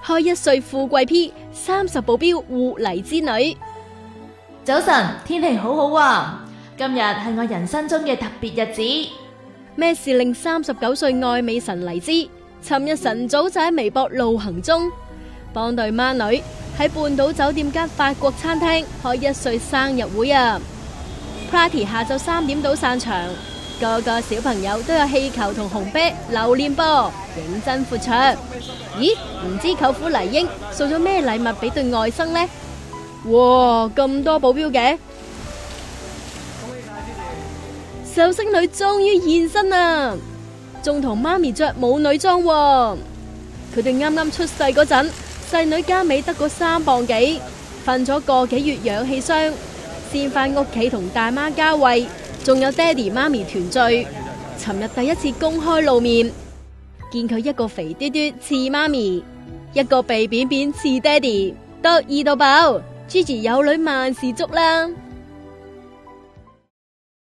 開1歲富貴 P 30保鏢護黎之女。早晨，天氣好好啊！今日係我人生中嘅特別日子。咩事令39歲愛美神黎姿尋日晨早就喺微博路行中，幫對孖女喺半島酒店間法國餐廳開1歲生日會啊！Party 下晝3點到散場，個個小朋友都有氣球同紅啤榴蓮波，認真闊綽。咦？唔知舅父黎英送咗咩禮物俾對外甥呢？哇！咁多保鏢嘅，壽星女終於現身啦，仲同媽咪着母女裝喎。佢哋啱啱出世嗰陣，細女家尾得個3磅幾，瞓咗個幾月氧氣箱，先返屋企同大媽交惠，仲有爹哋媽咪團聚。尋日第一次公開露面，見佢一個肥嘟嘟似媽咪，一個鼻扁扁似爹哋，得意到爆。Gigi 有女萬事足啦。